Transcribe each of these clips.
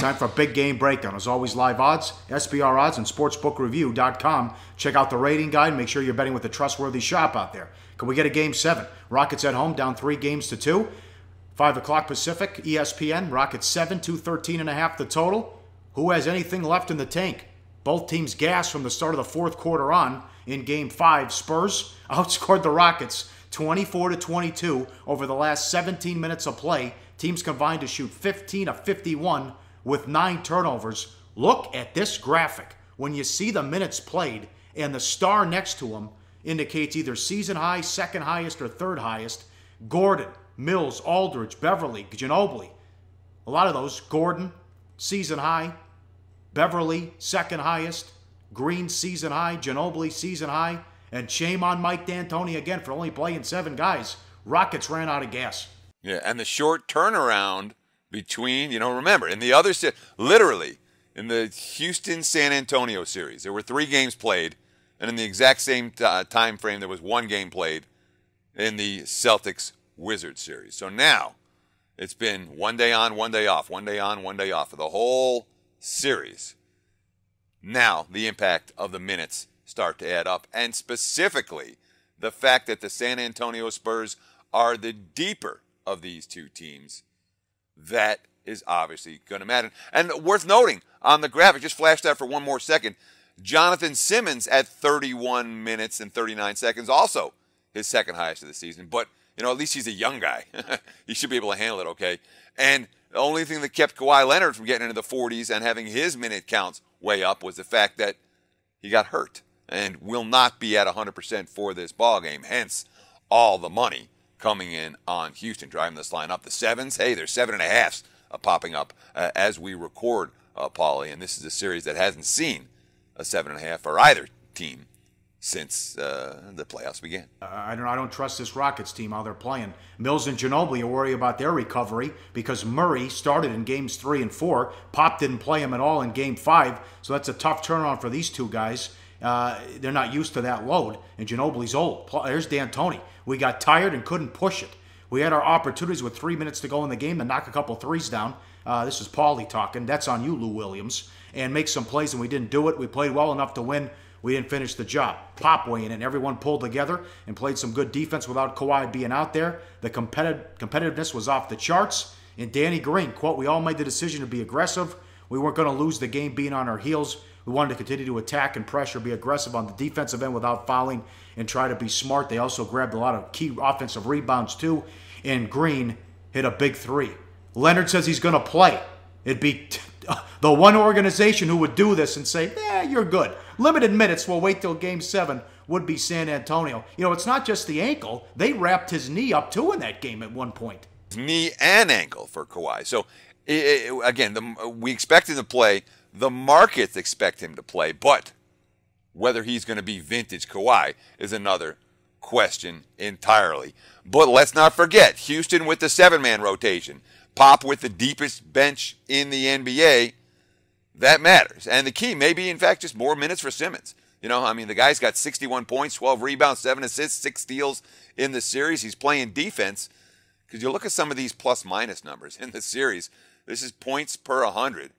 time for a big game breakdown. As always, live odds, SBR odds, and sportsbookreview.com. Check out the rating guide and make sure you're betting with a trustworthy shop out there. Can we get a game 7? Rockets at home, down 3-2. 5 o'clock Pacific, ESPN. Rockets 7, 213.5 the total. Who has anything left in the tank? Both teams gassed from the start of the fourth quarter on. In game 5, Spurs outscored the Rockets 24-22 over the last 17 minutes of play. Teams combined to shoot 15 of 51 with 9 turnovers. Look at this graphic. When you see the minutes played and the star next to them indicates either season high, second highest, or third highest. Gordon, Mills, Aldridge, Beverly, Ginobili. A lot of those. Gordon, season high. Beverly, second highest. Green, season high. Ginobili, season high. And shame on Mike D'Antoni again for only playing 7 guys. Rockets ran out of gas. Yeah, and the short turnaround between, remember, in the other literally, in the Houston-San Antonio series, there were 3 games played, and in the exact same time frame, there was 1 game played in the Celtics-Wizards series. So now, it's been 1 day on, 1 day off, 1 day on, 1 day off for the whole series. Now, the impact of the minutes start to add up, and specifically, the fact that the San Antonio Spurs are the deeper of these 2 teams, that is obviously going to matter. And worth noting, on the graphic, just flash that for one more second, Jonathan Simmons at 31 minutes and 39 seconds, also his second highest of the season. But, at least he's a young guy. He should be able to handle it okay. And the only thing that kept Kawhi Leonard from getting into the 40s and having his minute counts way up was the fact that he got hurt and will not be at 100% for this ballgame. Hence, all the money coming in on Houston, driving this line up. The 7s, hey, there's 7.5s popping up as we record, Pauly. And this is a series that hasn't seen a 7.5 for either team since the playoffs began. I don't trust this Rockets team, how they're playing. Mills and Ginobili are worried about their recovery because Murray started in games 3 and 4. Pop didn't play him at all in game 5, so that's a tough turnaround for these 2 guys. They're not used to that load, and Ginobili's old. There's D'Antoni. We got tired and couldn't push it. We had our opportunities with 3 minutes to go in the game to knock a couple threes down. This is Pauly talking. That's on you, Lou Williams. And make some plays, and we didn't do it. We played well enough to win. We didn't finish the job. Pop weighing in. Everyone pulled together and played some good defense without Kawhi being out there. The competitiveness was off the charts. And Danny Green, quote, "We all made the decision to be aggressive. We weren't going to lose the game being on our heels. We wanted to continue to attack and pressure, be aggressive on the defensive end without fouling, and try to be smart." They also grabbed a lot of key offensive rebounds, too. And Green hit a big 3. Leonard says he's going to play. It'd be the one organization who would do this and say, you're good. Limited minutes, we'll wait till game 7, would be San Antonio. It's not just the ankle. They wrapped his knee up, too, in that game at one point. Knee and ankle for Kawhi. So, again, we expect him to play. The markets expect him to play, but whether he's going to be vintage Kawhi is another question entirely. But let's not forget, Houston with the 7-man rotation, Pop with the deepest bench in the NBA, that matters. And the key may be, in fact, just more minutes for Simmons. The guy's got 61 points, 12 rebounds, 7 assists, 6 steals in the series. He's playing defense. Because you look at some of these plus-minus numbers in the series, this is points per 100.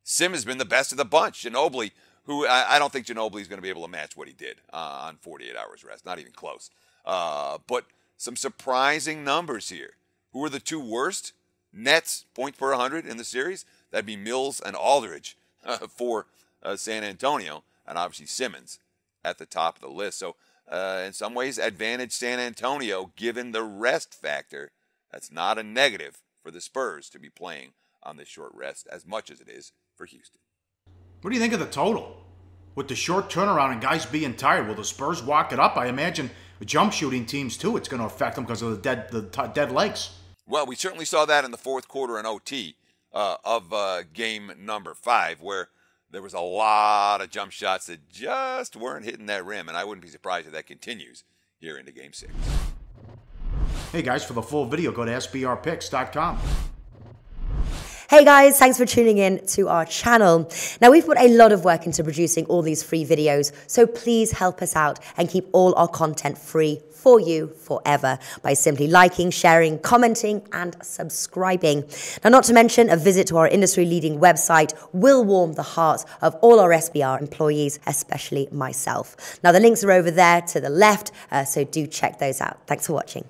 Simmons has been the best of the bunch. Ginobili, who I don't think Ginobili is going to be able to match what he did on 48 hours rest. Not even close. But some surprising numbers here. Who are the 2 worst nets, points per 100 in the series? That'd be Mills and Aldridge for San Antonio. And obviously Simmons at the top of the list. So in some ways, advantage San Antonio given the rest factor. That's not a negative for the Spurs to be playing on this short rest as much as it is for Houston. What do you think of the total? With the short turnaround and guys being tired, will the Spurs walk it up? I imagine jump shooting teams, too, it's going to affect them because of the dead legs. Well, we certainly saw that in the fourth quarter in OT of game number 5, where there was a lot of jump shots that just weren't hitting that rim, and I wouldn't be surprised if that continues here into game 6. Hey, guys, for the full video, go to sbrpicks.com. Hey guys, thanks for tuning in to our channel. Now we've put a lot of work into producing all these free videos, so please help us out and keep all our content free for you forever by simply liking, sharing, commenting, and subscribing. Now, not to mention, a visit to our industry-leading website will warm the hearts of all our SBR employees, especially myself. Now, the links are over there to the left, so do check those out. Thanks for watching.